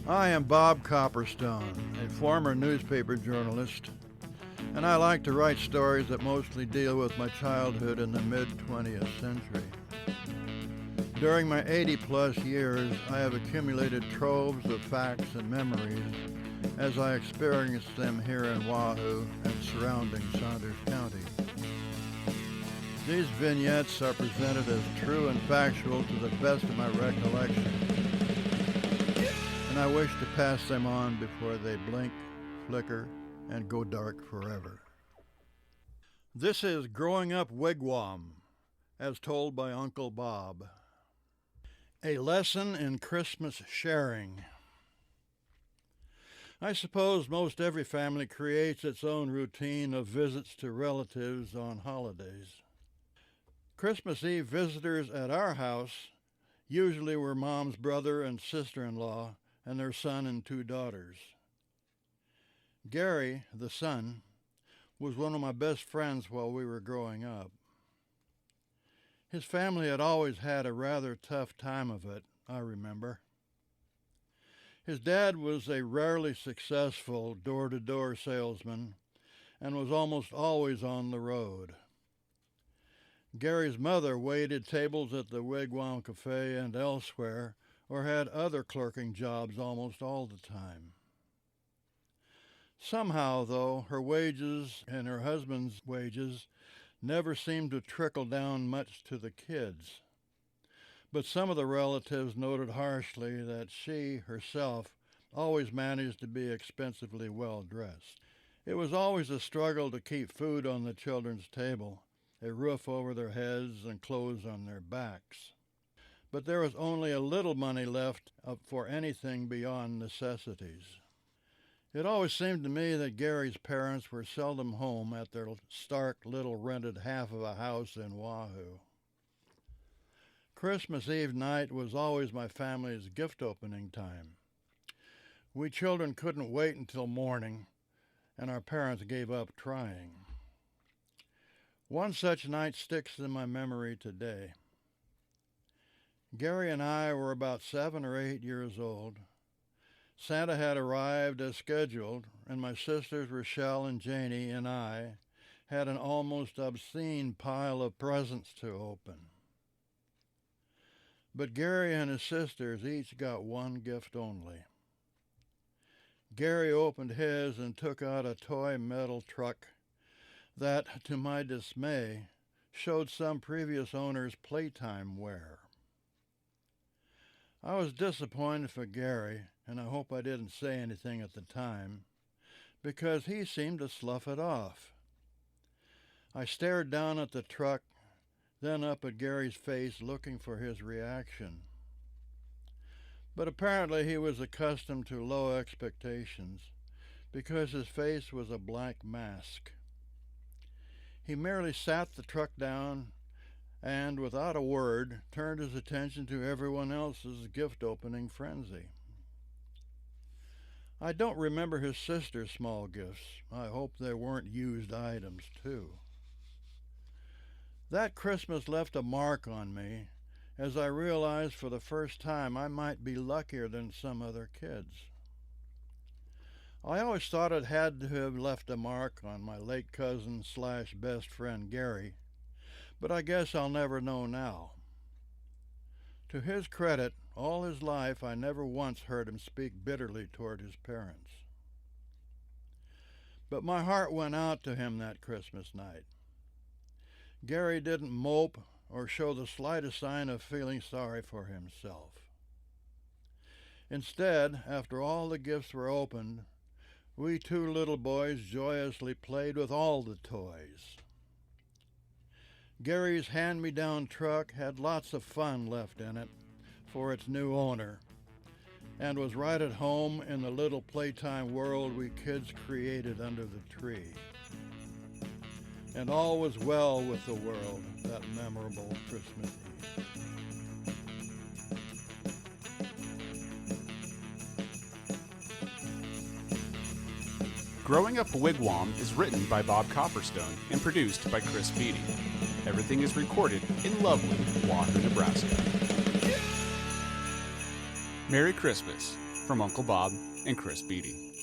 I am Bob Copperstone, a former newspaper journalist, and I like to write stories that mostly deal with my childhood in the mid-20th century. During my 80-plus years, I have accumulated troves of facts and memories as I experienced them here in Wahoo and surrounding Saunders County. These vignettes are presented as true and factual to the best of my recollection, and I wish to pass them on before they blink, flicker, and go dark forever. This is Growing Up Wigwam, as told by Uncle Bob. A lesson in Christmas sharing. I suppose most every family creates its own routine of visits to relatives on holidays. Christmas Eve visitors at our house usually were Mom's brother and sister-in-law and their son and 2 daughters. Gary, the son, was one of my best friends while we were growing up. His family had always had a rather tough time of it, I remember. His dad was a rarely successful door-to-door salesman and was almost always on the road. Gary's mother waited tables at the Wigwam Café and elsewhere, or had other clerking jobs almost all the time. Somehow, though, her wages and her husband's wages never seemed to trickle down much to the kids. But some of the relatives noted harshly that she, herself, always managed to be expensively well-dressed. It was always a struggle to keep food on the children's table, a roof over their heads, and clothes on their backs. But there was only a little money left for anything beyond necessities. It always seemed to me that Gary's parents were seldom home at their stark little rented half of a house in Wahoo. Christmas Eve night was always my family's gift opening time. We children couldn't wait until morning, and our parents gave up trying. One such night sticks in my memory today. Gary and I were about 7 or 8 years old. Santa had arrived as scheduled, and my sisters Rochelle and Janie and I had an almost obscene pile of presents to open. But Gary and his sisters each got one gift only. Gary opened his and took out a toy metal truck that, to my dismay, showed some previous owner's playtime wear. I was disappointed for Gary, and I hope I didn't say anything at the time, because he seemed to slough it off. I stared down at the truck, then up at Gary's face, looking for his reaction. But apparently he was accustomed to low expectations, because his face was a blank mask. He merely sat the truck down and, without a word, turned his attention to everyone else's gift-opening frenzy. I don't remember his sister's small gifts. I hope they weren't used items, too. That Christmas left a mark on me, as I realized for the first time I might be luckier than some other kids. I always thought it had to have left a mark on my late cousin / best friend Gary, but I guess I'll never know now. To his credit, all his life I never once heard him speak bitterly toward his parents. But my heart went out to him that Christmas night. Gary didn't mope or show the slightest sign of feeling sorry for himself. Instead, after all the gifts were opened, we 2 little boys joyously played with all the toys. Gary's hand-me-down truck had lots of fun left in it for its new owner, and was right at home in the little playtime world we kids created under the tree. And all was well with the world that memorable Christmas Eve. Growing Up Wigwam is written by Bob Copperstone and produced by Chris Beatty. Everything is recorded in lovely Wahoo, Nebraska. Merry Christmas from Uncle Bob and Chris Beatty.